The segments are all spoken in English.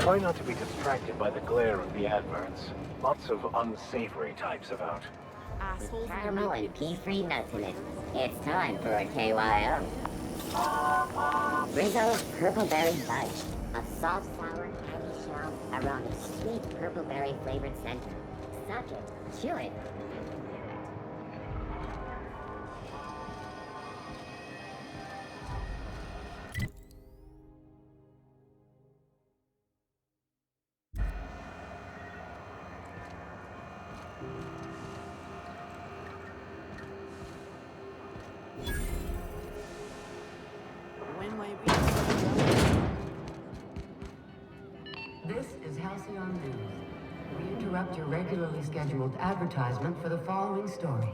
Try not to be distracted by the glare of the adverts. Lots of unsavory types about. With caramel and pea-free nuts in it, it's time for a KYO. Rizzo's Purple-Berry Fudge. A soft, sour, candy shell around a sweet purple-berry flavored center. Suck it, chew it. This is Halcyon News. We interrupt your regularly scheduled advertisement for the following story.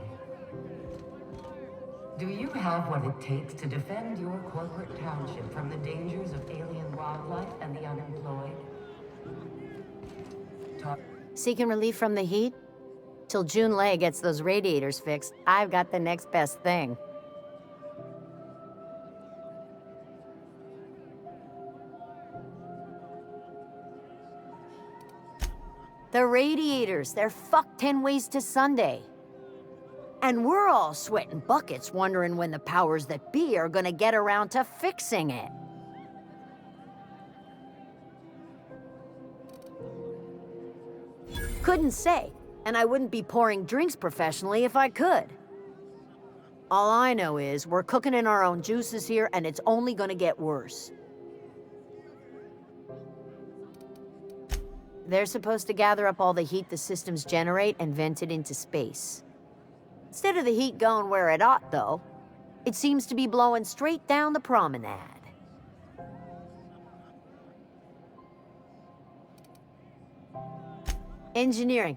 Do you have what it takes to defend your corporate township from the dangers of alien wildlife and the unemployed? Seeking relief from the heat? Till Junlei gets those radiators fixed, I've got the next best thing. The radiators, they're fucked 10 ways to Sunday. And we're all sweating buckets wondering when the powers that be are gonna get around to fixing it. Couldn't say, and I wouldn't be pouring drinks professionally if I could. All I know is we're cooking in our own juices here, and it's only gonna get worse. They're supposed to gather up all the heat the systems generate and vent it into space. Instead of the heat going where it ought, though, it seems to be blowing straight down the promenade. Engineering.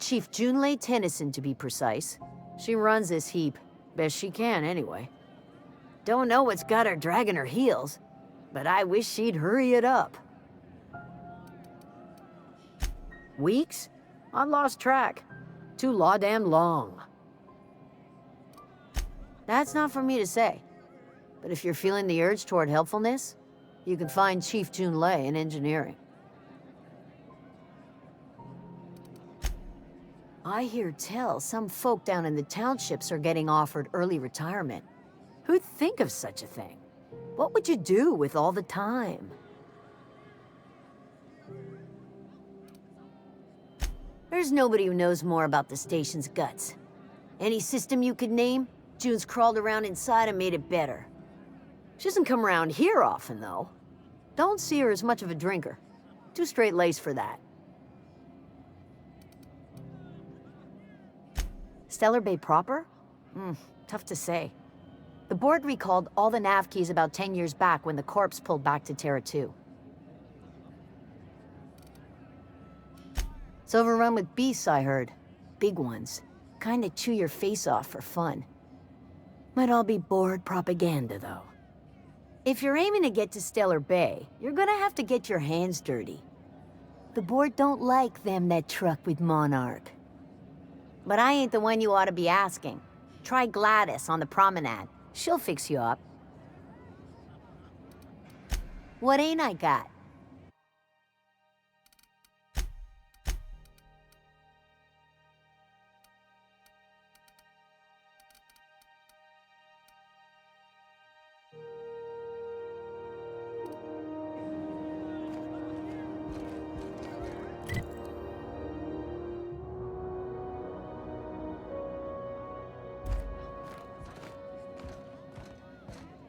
Chief Junlei Tennyson, to be precise. She runs this heap. Best she can, anyway. Don't know what's got her dragging her heels, but I wish she'd hurry it up. Weeks? I lost track. Too law-damn long. That's not for me to say. But if you're feeling the urge toward helpfulness, you can find Chief Junlei in engineering. I hear tell some folk down in the townships are getting offered early retirement. Who'd think of such a thing? What would you do with all the time? There's nobody who knows more about the station's guts. Any system you could name, June's crawled around inside and made it better. She doesn't come around here often, though. Don't see her as much of a drinker. Too straight-laced for that. Stellar Bay proper? Tough to say. The board recalled all the nav keys about 10 years back when the corps pulled back to Terra 2. It's overrun with beasts, I heard. Big ones. Kinda chew your face off for fun. Might all be board propaganda, though. If you're aiming to get to Stellar Bay, you're gonna have to get your hands dirty. The board don't like them that truck with Monarch. But I ain't the one you ought to be asking. Try Gladys on the promenade. She'll fix you up. What ain't I got?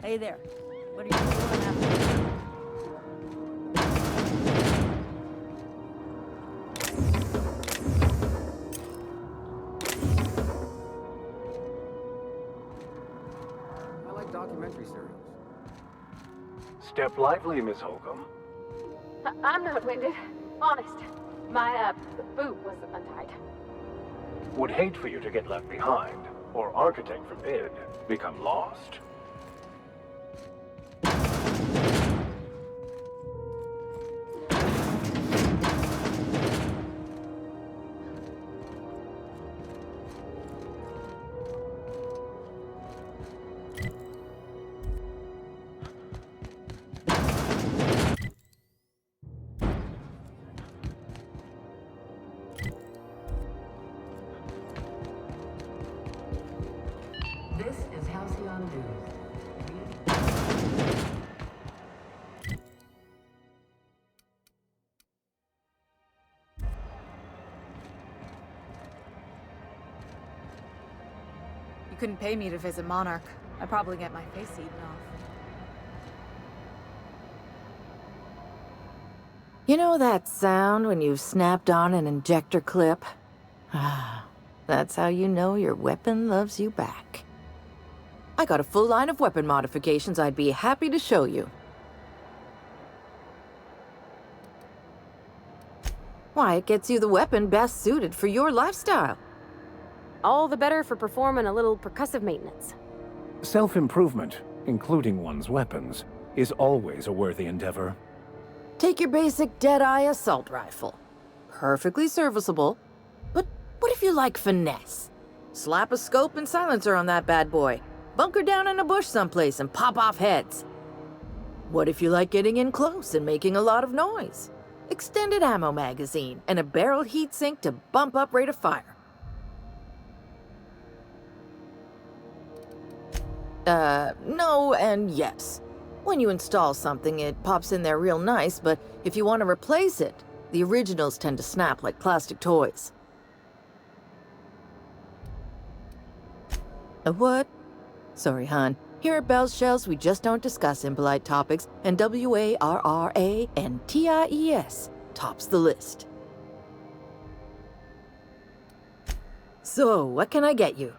Hey there. What are you doing after? I like documentary serials. Step lively, Miss Holcomb. I'm not winded. Honest. My, boot was untied. Would hate for you to get left behind, or architect forbid, become lost. couldn't pay me to visit Monarch. I'd probably get my face eaten off. You know that sound when you've snapped on an injector clip? Ah, that's how you know your weapon loves you back. I got a full line of weapon modifications I'd be happy to show you. Why, it gets you the weapon best suited for your lifestyle. All the better for performing a little percussive maintenance. Self-improvement, including one's weapons, is always a worthy endeavor. Take your basic Deadeye assault rifle. Perfectly serviceable. But what if you like finesse? Slap a scope and silencer on that bad boy. Bunker down in a bush someplace and pop off heads. What if you like getting in close and making a lot of noise? Extended ammo magazine and a barrel heatsink to bump up rate of fire. No and yes. When you install something, it pops in there real nice, but if you want to replace it, the originals tend to snap like plastic toys. A what? Sorry, hon. Here at Bell's Shells, we just don't discuss impolite topics, and WARRANTIES tops the list. So, what can I get you?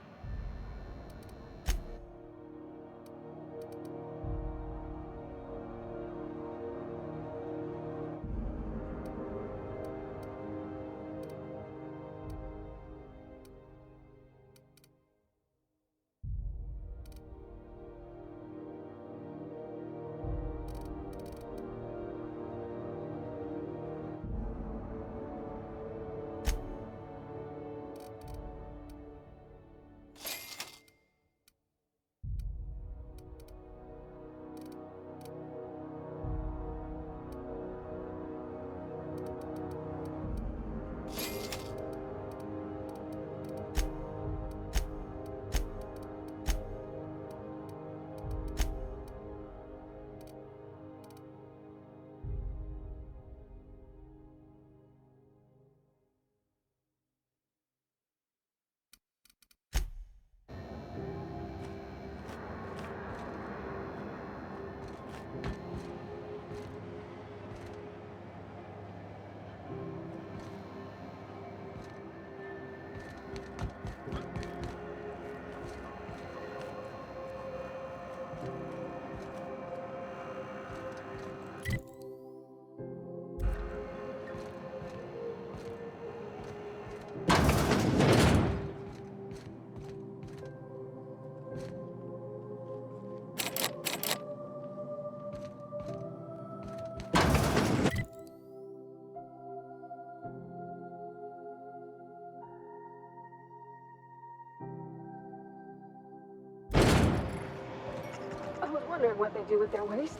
I was wondering what they do with their waste.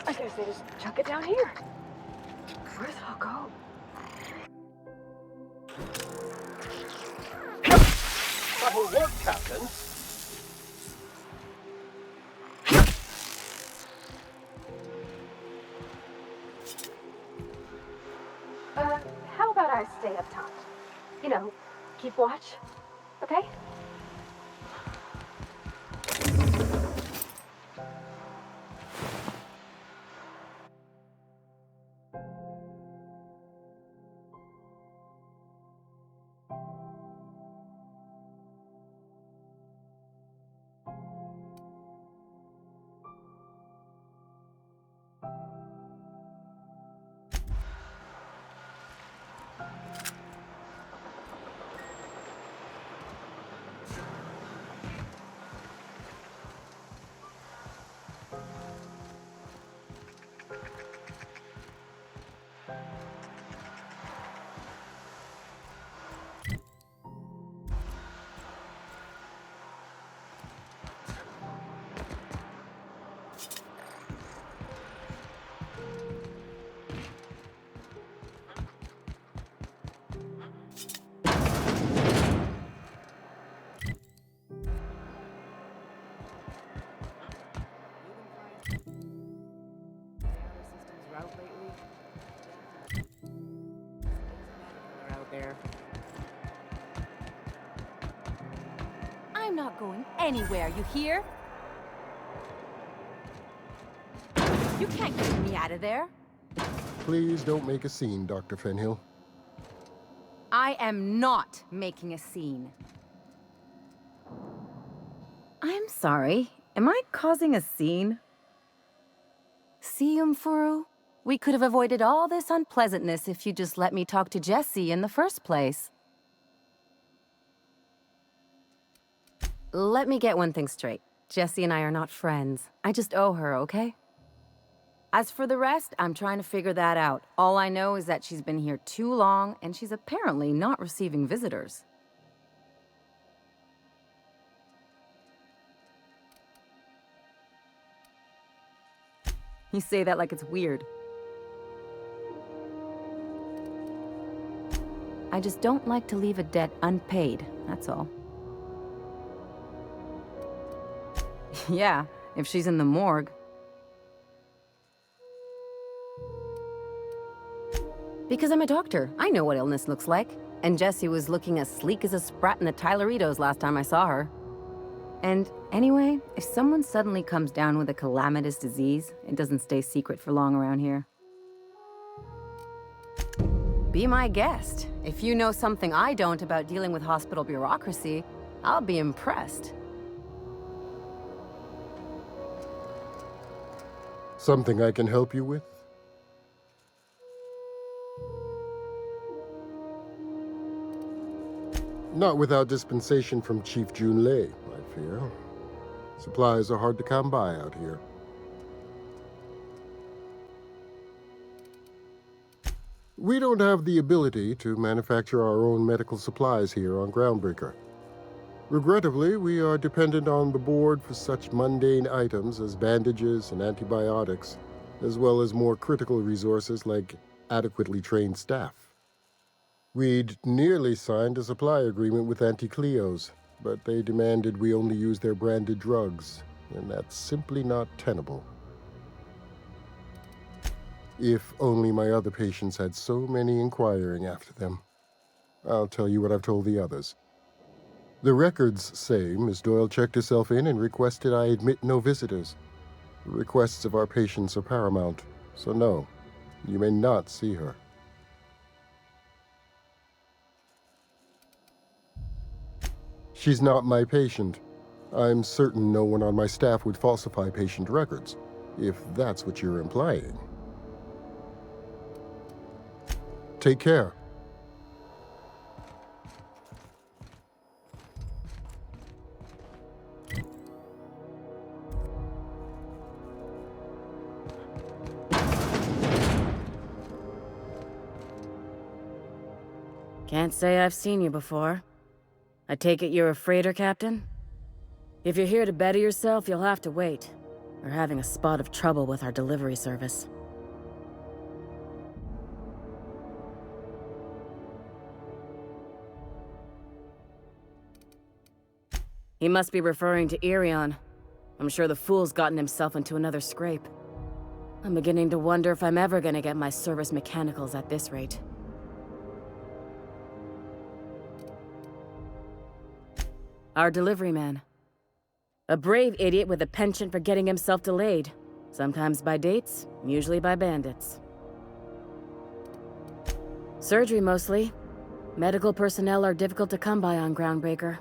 I guess they just chuck it down here. Where's it all go? That'll work, Captain. How about I stay up top? You know, keep watch, okay? Out there. not going anywhere, you hear? You can't get me out of there. Please don't make a scene, Dr. Fenhill. I am not making a scene. I'm sorry. Am I causing a scene? See, Umfuru? We could have avoided all this unpleasantness if you just let me talk to Jessie in the first place. Let me get one thing straight. Jessie and I are not friends. I just owe her, okay? As for the rest, I'm trying to figure that out. All I know is that she's been here too long, and she's apparently not receiving visitors. You say that like it's weird. I just don't like to leave a debt unpaid, that's all. Yeah, if she's in the morgue. Because I'm a doctor. I know what illness looks like. And Jessie was looking as sleek as a sprat in the Tyleritos last time I saw her. And anyway, if someone suddenly comes down with a calamitous disease, it doesn't stay secret for long around here. Be my guest. If you know something I don't about dealing with hospital bureaucracy, I'll be impressed. Something I can help you with? Not without dispensation from Chief Junlei, I fear. Supplies are hard to come by out here. We don't have the ability to manufacture our own medical supplies here on Groundbreaker. Regrettably, we are dependent on the board for such mundane items as bandages and antibiotics, as well as more critical resources like adequately trained staff. We'd nearly signed a supply agreement with Anti-Cleos, but they demanded we only use their branded drugs, and that's simply not tenable. If only my other patients had so many inquiring after them. I'll tell you what I've told the others. The records say Miss Doyle checked herself in and requested I admit no visitors. The requests of our patients are paramount, so no, you may not see her. She's not my patient. I'm certain no one on my staff would falsify patient records, if that's what you're implying. Take care. Can't say I've seen you before. I take it you're a freighter captain? If you're here to better yourself, you'll have to wait. We're having a spot of trouble with our delivery service. He must be referring to Irion. I'm sure the fool's gotten himself into another scrape. I'm beginning to wonder if I'm ever gonna get my service mechanicals at this rate. Our delivery man. A brave idiot with a penchant for getting himself delayed. Sometimes by dates, usually by bandits. Surgery mostly. Medical personnel are difficult to come by on Groundbreaker.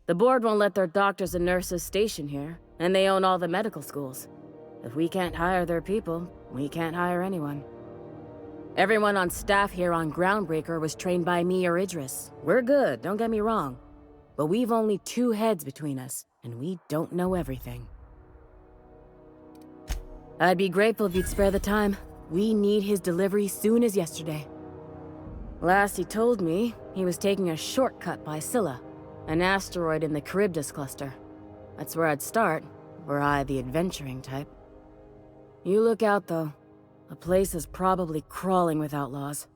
The board won't let their doctors and nurses station here, and they own all the medical schools. If we can't hire their people, we can't hire anyone. Everyone on staff here on Groundbreaker was trained by me or Idris. We're good, don't get me wrong. But we've only 2 heads between us, and we don't know everything. I'd be grateful if you'd spare the time. We need his delivery soon as yesterday. Last he told me, he was taking a shortcut by Scylla, an asteroid in the Charybdis cluster. That's where I'd start, were I the adventuring type. You look out, though. The place is probably crawling with outlaws.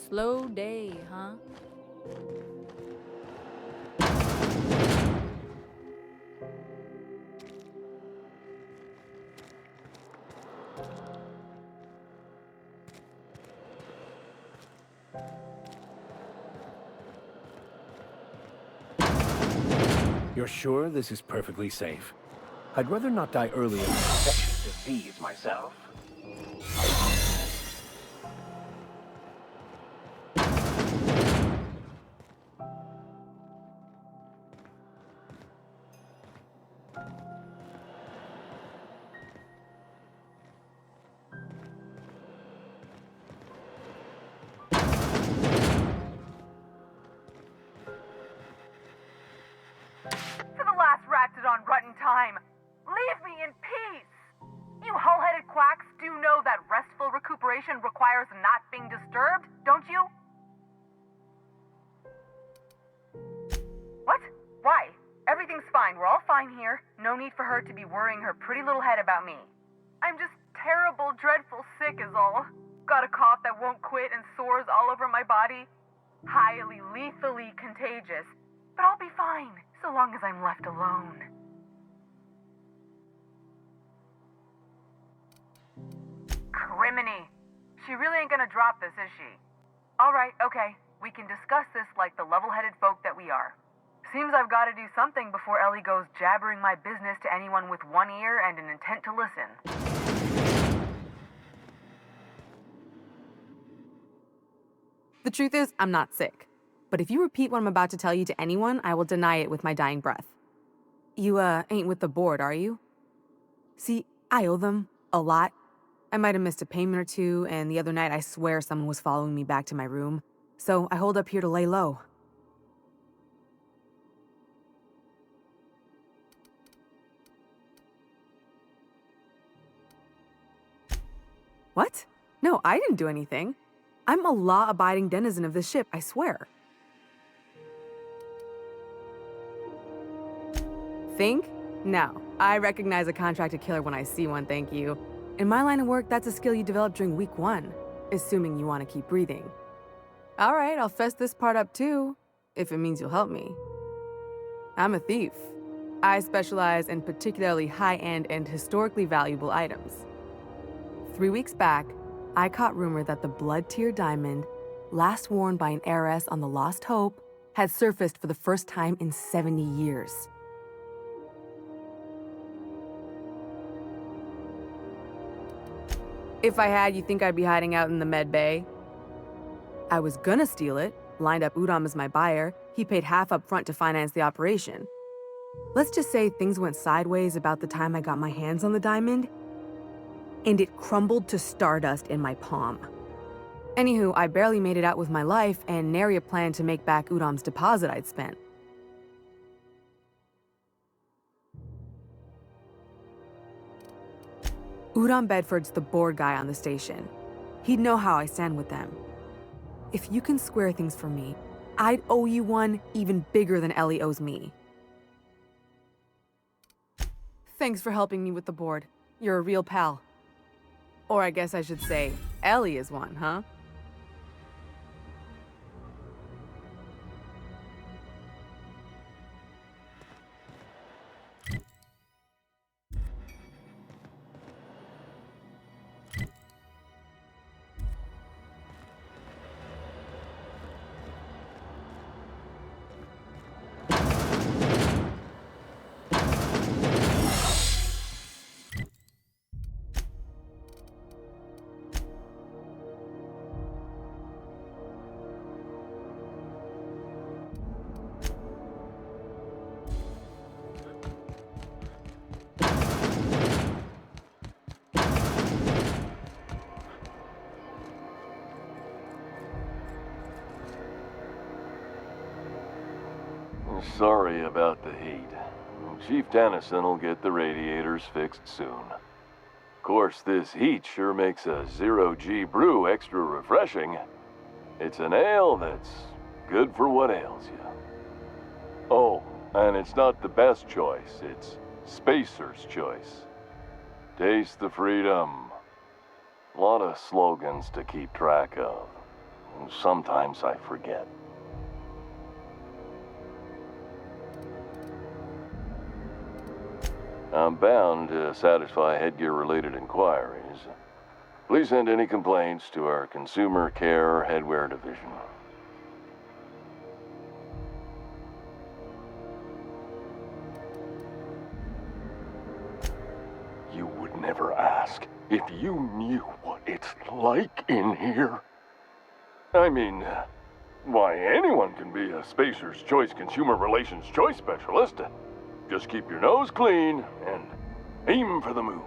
slow day, huh? You're sure this is perfectly safe? I'd rather not die early in the infectious disease myself. For the last ratted on rotten time, leave me in peace! You hull-headed quacks do know that restful recuperation requires not being disturbed, don't you? What? Why? Everything's fine. We're all fine here. No need for her to be worrying her pretty little head about me. I'm just terrible, dreadful sick is all. Got a cough that won't quit and sores all over my body. Highly, lethally contagious. But I'll be fine, so long as I'm left alone. Criminy. She really ain't gonna drop this, is she? Alright, okay. We can discuss this like the level-headed folk that we are. Seems I've gotta do something before Ellie goes jabbering my business to anyone with one ear and an intent to listen. The truth is, I'm not sick. But if you repeat what I'm about to tell you to anyone, I will deny it with my dying breath. You, ain't with the board, are you? See, I owe them a lot. I might have missed a payment or two, and the other night I swear someone was following me back to my room. So I hold up here to lay low. What? No, I didn't do anything. I'm a law-abiding denizen of this ship, I swear. Think? No. I recognize a contracted killer when I see one, thank you. In my line of work, that's a skill you develop during week 1, assuming you want to keep breathing. All right, I'll fess this part up too, if it means you'll help me. I'm a thief. I specialize in particularly high-end and historically valuable items. 3 weeks back, I caught rumor that the blood-tier diamond, last worn by an heiress on the Lost Hope, had surfaced for the first time in 70 years. If I had, you think I'd be hiding out in the med bay? I was gonna steal it, lined up Udom as my buyer. He paid half up front to finance the operation. Let's just say things went sideways about the time I got my hands on the diamond, and it crumbled to stardust in my palm. Anywho, I barely made it out with my life, and nary a plan to make back Udom's deposit I'd spent. Udom Bedford's the board guy on the station. He'd know how I stand with them. If you can square things for me, I'd owe you one even bigger than Ellie owes me. Thanks for helping me with the board. You're a real pal. Or I guess I should say, Ellie is one, huh? Sorry about the heat. Chief Tennyson will get the radiators fixed soon. Of course, this heat sure makes a zero-G brew extra refreshing. It's an ale that's good for what ails you. Oh, and it's not the best choice, it's Spacer's choice. Taste the freedom. A lot of slogans to keep track of. Sometimes I forget. I'm bound to satisfy headgear-related inquiries. Please send any complaints to our Consumer Care Headwear Division. You would never ask if you knew what it's like in here. I mean, why, anyone can be a Spacer's Choice Consumer Relations Choice Specialist. Just keep your nose clean and aim for the moon.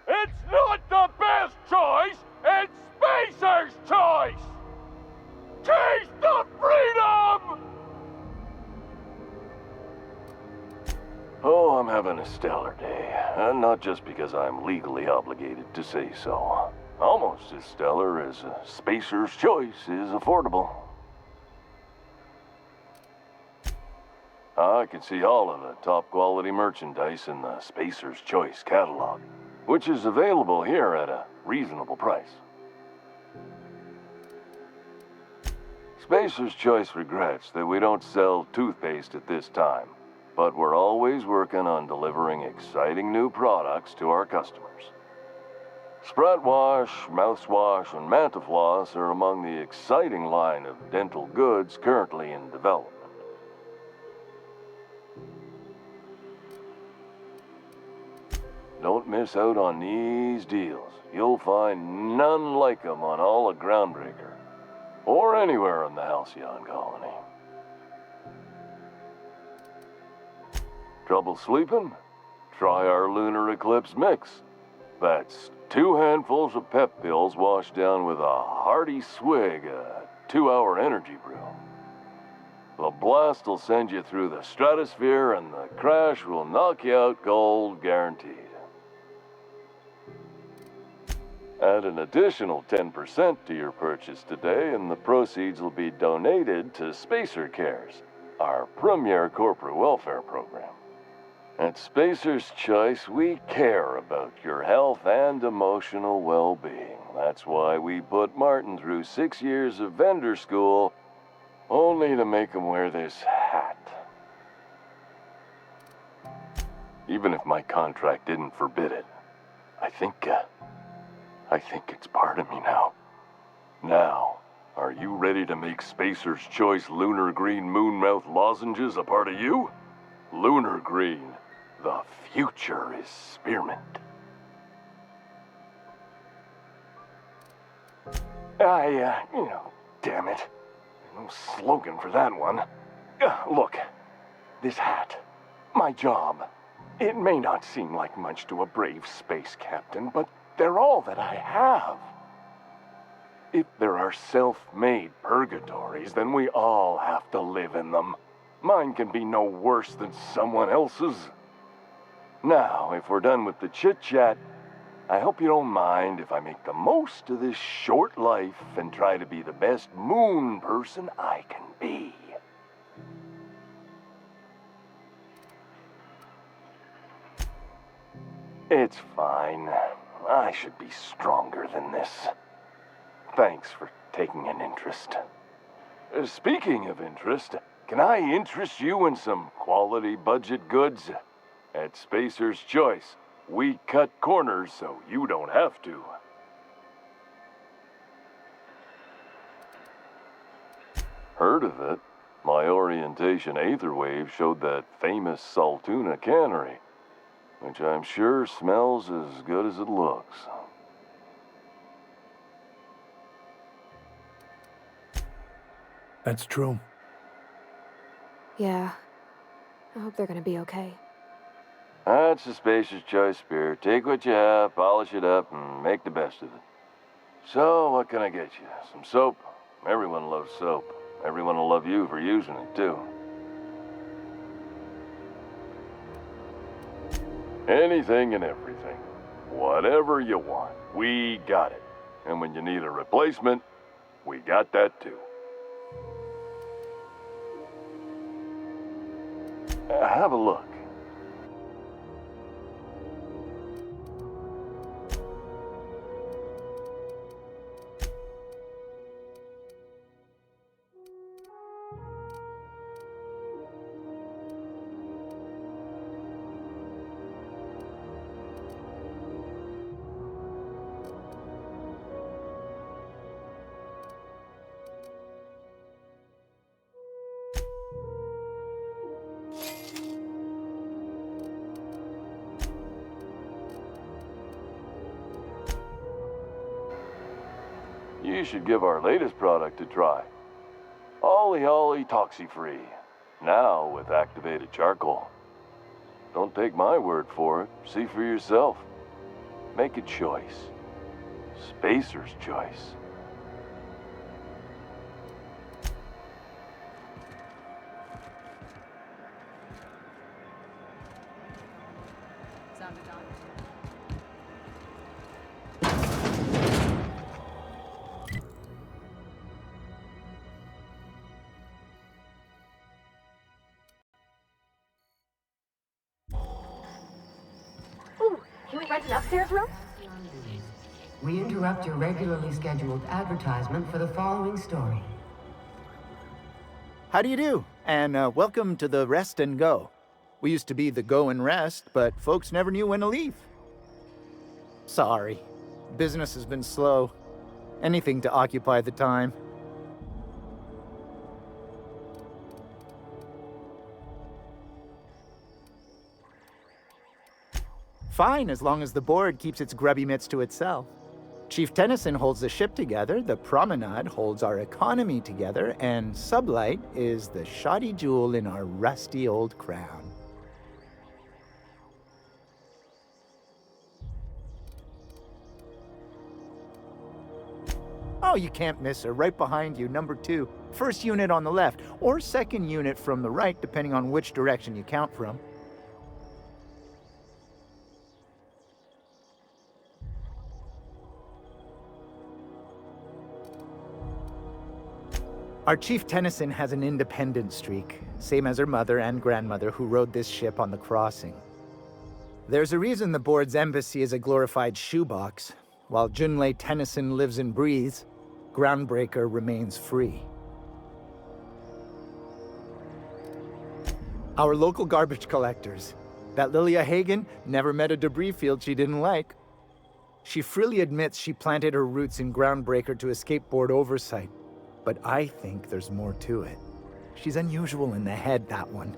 It's not the best choice, it's Spacer's choice! Taste the freedom! Oh, I'm having a stellar day. And not just because I'm legally obligated to say so. Almost as stellar as Spacer's Choice is affordable. I can see all of the top quality merchandise in the Spacer's Choice catalog, which is available here at a reasonable price. Spacer's Choice regrets that we don't sell toothpaste at this time, but we're always working on delivering exciting new products to our customers. Sprout Wash, Mouthwash, and Mantafloss are among the exciting line of dental goods currently in development. Don't miss out on these deals. You'll find none like them on all of Groundbreaker, or anywhere in the Halcyon colony. Trouble sleeping? Try our Lunar Eclipse mix. That's 2 handfuls of pep pills washed down with a hearty swig of 2-hour energy brew. The blast will send you through the stratosphere and the crash will knock you out cold, guaranteed. Add an additional 10% to your purchase today and the proceeds will be donated to Spacer Cares, our premier corporate welfare program. At Spacer's Choice, we care about your health and emotional well-being. That's why we put Martin through 6 years of vendor school, only to make him wear this hat. Even if my contract didn't forbid it, I think it's part of me now. Now, are you ready to make Spacer's Choice Lunar Green Moonmouth lozenges a part of you? Lunar Green. The future is spearmint. Damn it. No slogan for that one. Look, this hat, my job. It may not seem like much to a brave space captain, but they're all that I have. If there are self-made purgatories, then we all have to live in them. Mine can be no worse than someone else's. Now, if we're done with the chit-chat, I hope you don't mind if I make the most of this short life and try to be the best moon person I can be. It's fine. I should be stronger than this. Thanks for taking an interest. Speaking of interest, can I interest you in some quality budget goods? At Spacer's Choice, we cut corners so you don't have to. Heard of it? My orientation aetherwave showed that famous Saltuna cannery, which I'm sure smells as good as it looks. That's true. Yeah. I hope they're gonna be okay. That's the Spacer's Choice spirit. Take what you have, polish it up, and make the best of it. So, what can I get you? Some soap? Everyone loves soap. Everyone will love you for using it, too. Anything and everything. Whatever you want, we got it. And when you need a replacement, we got that, too. Have a look. you should give our latest product a try. Ollie Ollie Toxi-Free. Now with activated charcoal. Don't take my word for it. See for yourself. Make a choice. Spacer's choice. Ooh, can we rent an upstairs room? We interrupt your regularly scheduled advertisement for the following story. How do you do? And welcome to the Rest and Go. We used to be the Go and Rest, but folks never knew when to leave. Sorry. Business has been slow. Anything to occupy the time. Fine, as long as the board keeps its grubby mitts to itself. Chief Tennyson holds the ship together, the Promenade holds our economy together, and Sublight is the shoddy jewel in our rusty old crown. Oh, you can't miss her. Right behind you, number 2. First unit on the left, or second unit from the right, depending on which direction you count from. Our Chief Tennyson has an independent streak, same as her mother and grandmother who rode this ship on the crossing. There's a reason the board's embassy is a glorified shoebox. While Junlei Tennyson lives and breathes, Groundbreaker remains free. Our local garbage collectors. That Lilia Hagen never met a debris field she didn't like. She freely admits she planted her roots in Groundbreaker to escape board oversight. But I think there's more to it. She's unusual in the head, that one.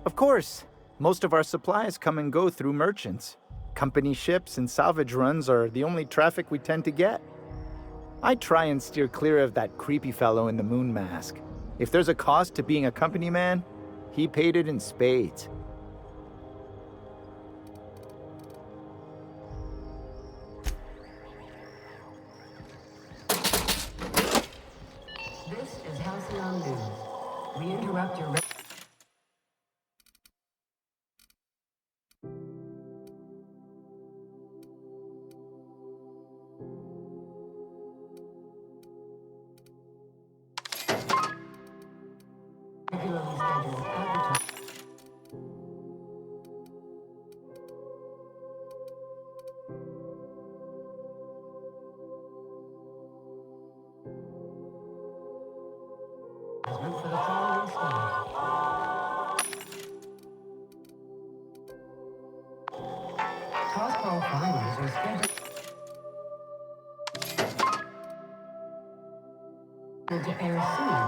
Of course, most of our supplies come and go through merchants. Company ships and salvage runs are the only traffic we tend to get. I try and steer clear of that creepy fellow in the moon mask. If there's a cost to being a company man, he paid it in spades. This is Halcyon News. We interrupt your regularly scheduled advertisement. For the following story. Crossbow finals are scheduled to air soon.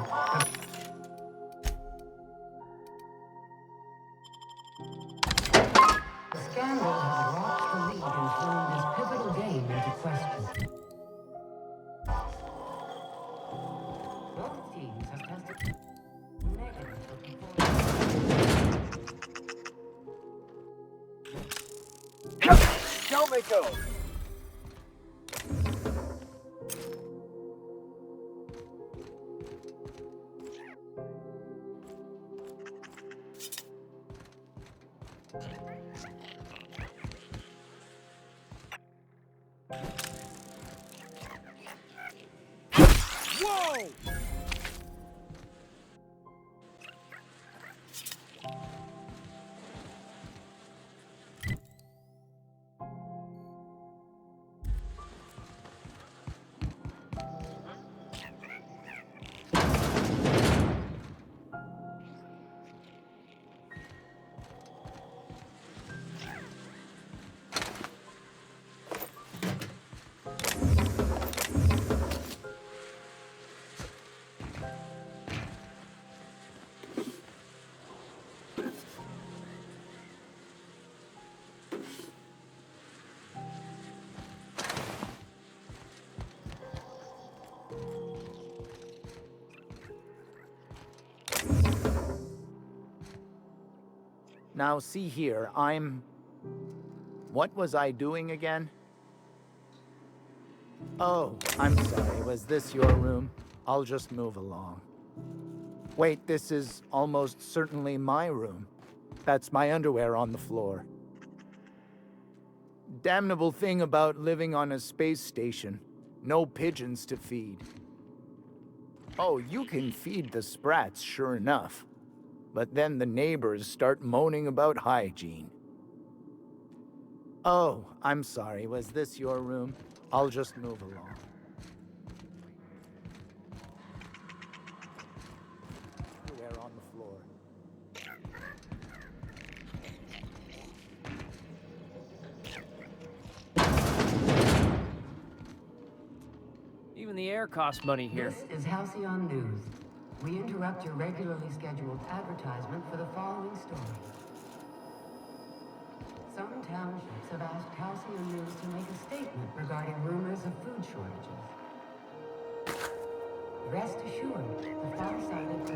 The scandal has rocked the league and thrown this pivotal game into question. Both teams have tested negative for performance. Don't let go. Whoa! Now, see here, What was I doing again? Oh, I'm sorry. Was this your room? I'll just move along. Wait, this is almost certainly my room. That's my underwear on the floor. Damnable thing about living on a space station. No pigeons to feed. Oh, you can feed the sprats, sure enough. But then the neighbors start moaning about hygiene. Oh, I'm sorry. Was this your room? I'll just move along. Underwear on the floor. Even the air costs money here. This is Halcyon News. We interrupt your regularly scheduled advertisement for the following story. Some townships have asked Halcyon News to make a statement regarding rumors of food shortages. Rest assured, the far-sighted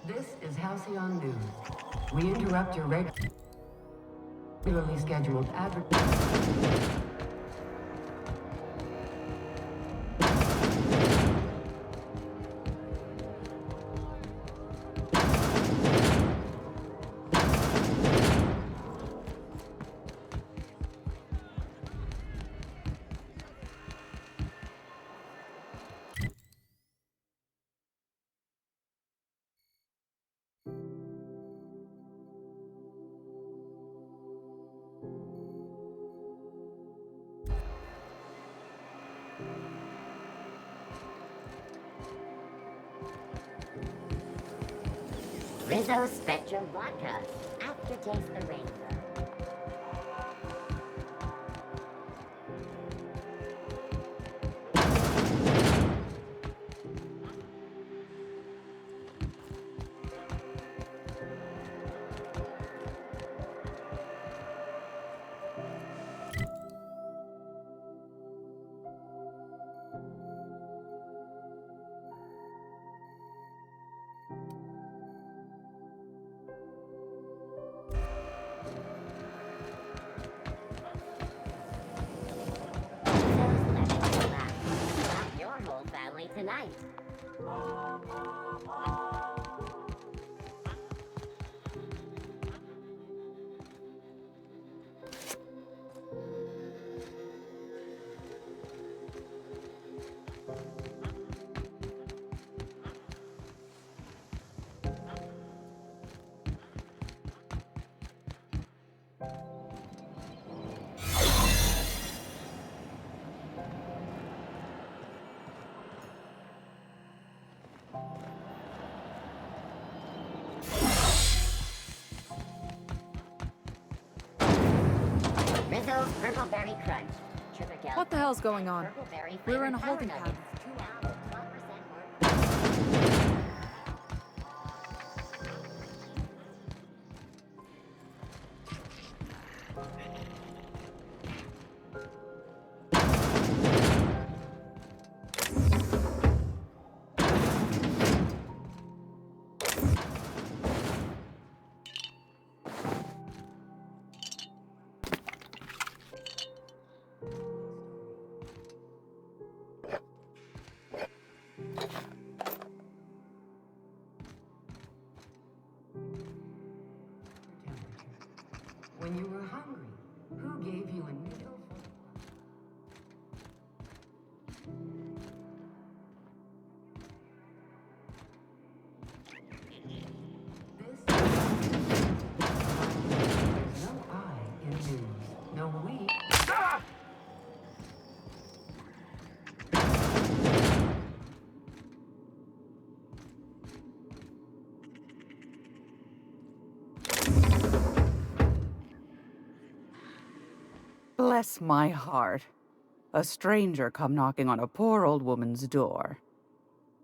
This is Halcyon News. We interrupt your regularly scheduled advertisement. Rizzo Spectrum Vodka. Aftertaste the rainbow. Tonight. Rizzo's Purple Berry Crunch. What the hell's going on? We're in a holding pattern. When you were hungry, who gave you a needle? There's no I in news. No we. Stop! Bless my heart. A stranger come knocking on a poor old woman's door.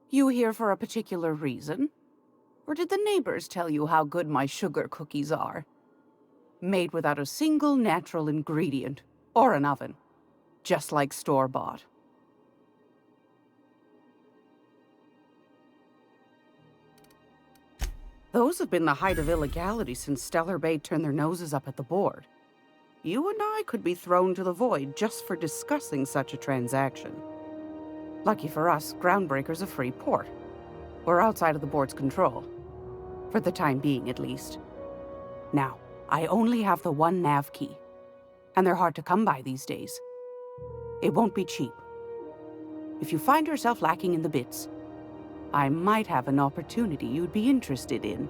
You here for a particular reason? Or did the neighbors tell you how good my sugar cookies are? Made without a single natural ingredient, or an oven. Just like store-bought. Those have been the height of illegality since Stellar Bay turned their noses up at the board. You and I could be thrown to the void just for discussing such a transaction. Lucky for us, Groundbreaker's a free port. We're outside of the board's control. For the time being, at least. Now, I only have the one nav key. And they're hard to come by these days. It won't be cheap. If you find yourself lacking in the bits, I might have an opportunity you'd be interested in.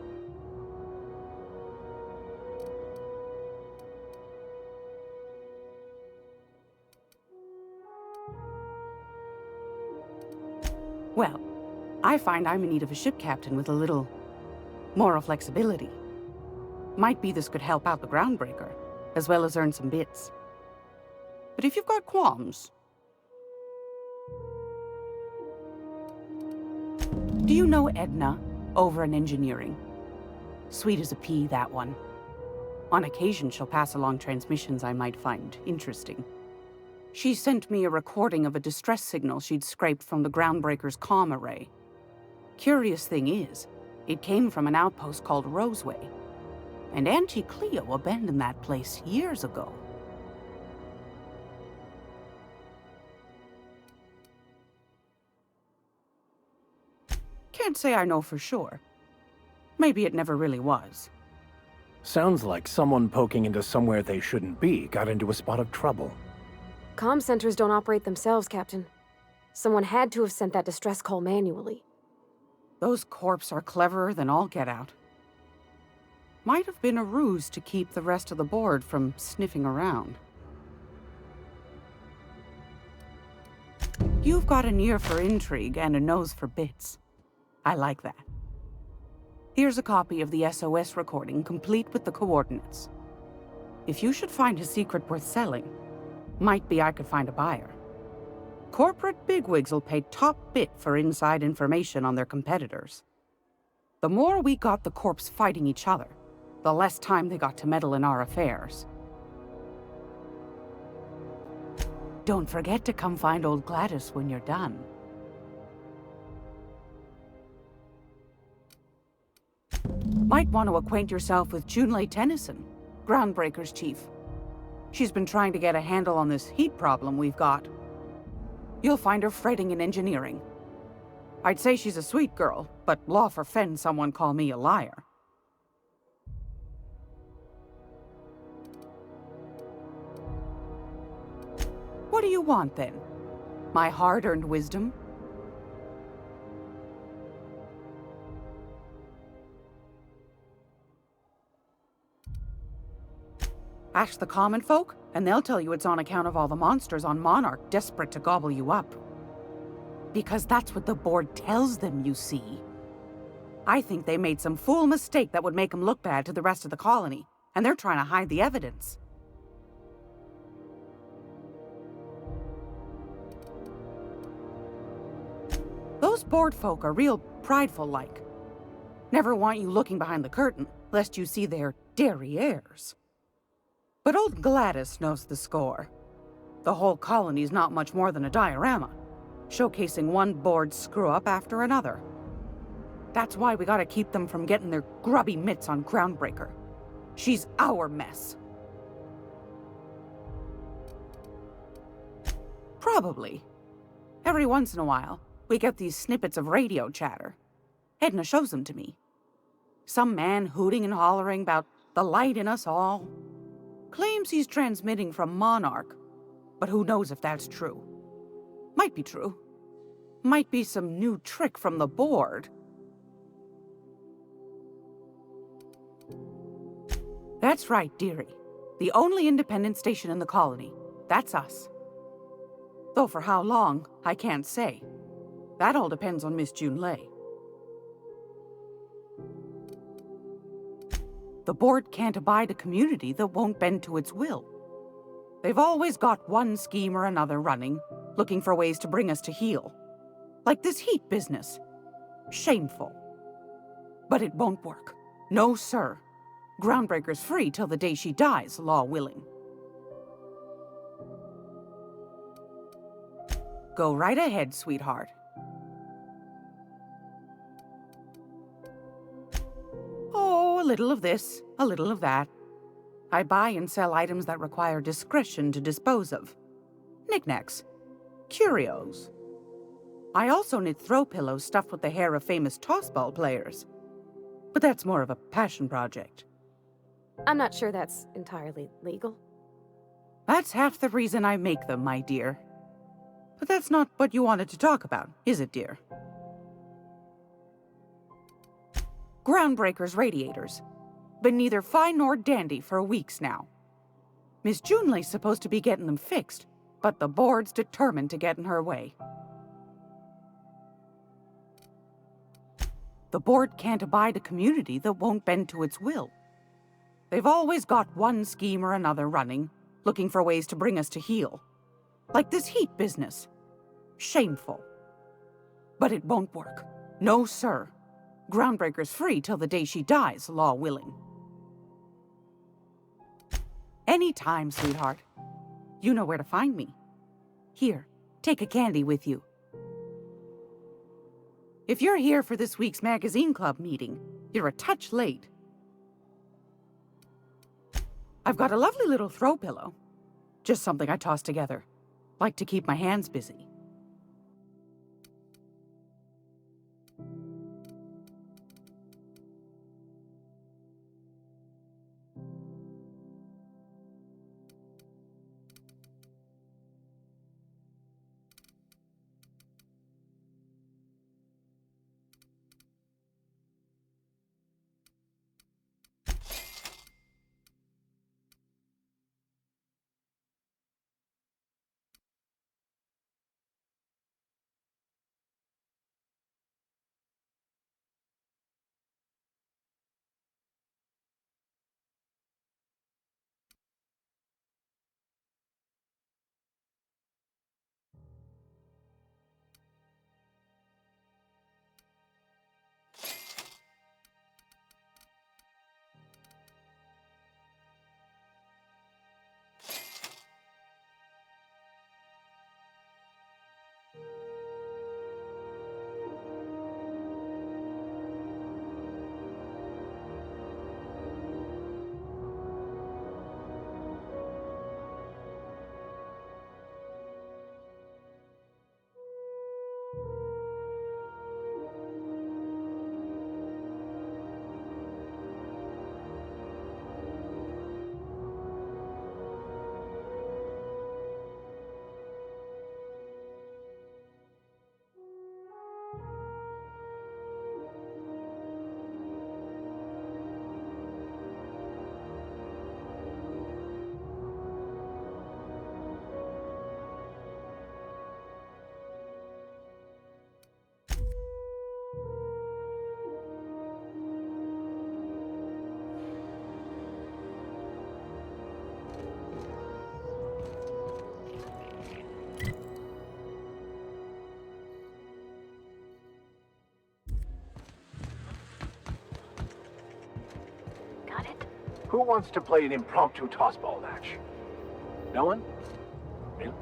Well, I find I'm in need of a ship captain with a little moral flexibility. Might be this could help out the Groundbreaker, as well as earn some bits. But if you've got qualms... Do you know Edna, over in engineering? Sweet as a pea, that one. On occasion, she'll pass along transmissions I might find interesting. She sent me a recording of a distress signal she'd scraped from the Groundbreaker's comm array. Curious thing is, it came from an outpost called Roseway. And Auntie Cleo abandoned that place years ago. Can't say I know for sure. Maybe it never really was. Sounds like someone poking into somewhere they shouldn't be got into a spot of trouble. Comm centers don't operate themselves, Captain. Someone had to have sent that distress call manually. Those corps are cleverer than all get out. Might have been a ruse to keep the rest of the board from sniffing around. You've got an ear for intrigue and a nose for bits. I like that. Here's a copy of the SOS recording, complete with the coordinates. If you should find a secret worth selling, might be I could find a buyer. Corporate bigwigs will pay top bit for inside information on their competitors. The more we got the corps fighting each other, the less time they got to meddle in our affairs. Don't forget to come find old Gladys when you're done. Might want to acquaint yourself with Junlei Tennyson, Groundbreaker's chief. She's been trying to get a handle on this heat problem we've got. You'll find her fretting in engineering. I'd say she's a sweet girl, but law forfend someone call me a liar. What do you want, then? My hard-earned wisdom? Ask the common folk, and they'll tell you it's on account of all the monsters on Monarch desperate to gobble you up. Because that's what the board tells them, you see. I think they made some fool mistake that would make them look bad to the rest of the colony, and they're trying to hide the evidence. Those board folk are real prideful-like. Never want you looking behind the curtain, lest you see their derrieres. But old Gladys knows the score. The whole colony's not much more than a diorama, showcasing one board screw-up after another. That's why we gotta keep them from getting their grubby mitts on Groundbreaker. She's our mess. Probably. Every once in a while, we get these snippets of radio chatter. Edna shows them to me. Some man hooting and hollering about the light in us all. Claims he's transmitting from Monarch, but who knows if that's true. Might be true. Might be some new trick from the board. That's right, dearie. The only independent station in the colony. That's us. Though for how long, I can't say. That all depends on Miss Junlei. The board can't abide a community that won't bend to its will. They've always got one scheme or another running, looking for ways to bring us to heel. Like this heat business. Shameful. But it won't work. No, sir. Groundbreaker's free till the day she dies, law willing. Go right ahead, sweetheart. Oh, a little of this, a little of that. I buy and sell items that require discretion to dispose of. Knickknacks. Curios. I also knit throw pillows stuffed with the hair of famous tossball players. But that's more of a passion project. I'm not sure that's entirely legal. That's half the reason I make them, my dear. But that's not what you wanted to talk about, is it, dear? Groundbreaker's radiators. Been neither fine nor dandy for weeks now. Miss Junlei's supposed to be getting them fixed, but the board's determined to get in her way. The board can't abide a community that won't bend to its will. They've always got one scheme or another running, looking for ways to bring us to heel. Like this heat business. Shameful. But it won't work. No, sir. Groundbreaker's free till the day she dies, law willing. Anytime, sweetheart. You know where to find me. Here, take a candy with you. If you're here for this week's magazine club meeting, you're a touch late. I've got a lovely little throw pillow. Just something I toss together. Like to keep my hands busy. wants to play an impromptu tossball match? No one? Really?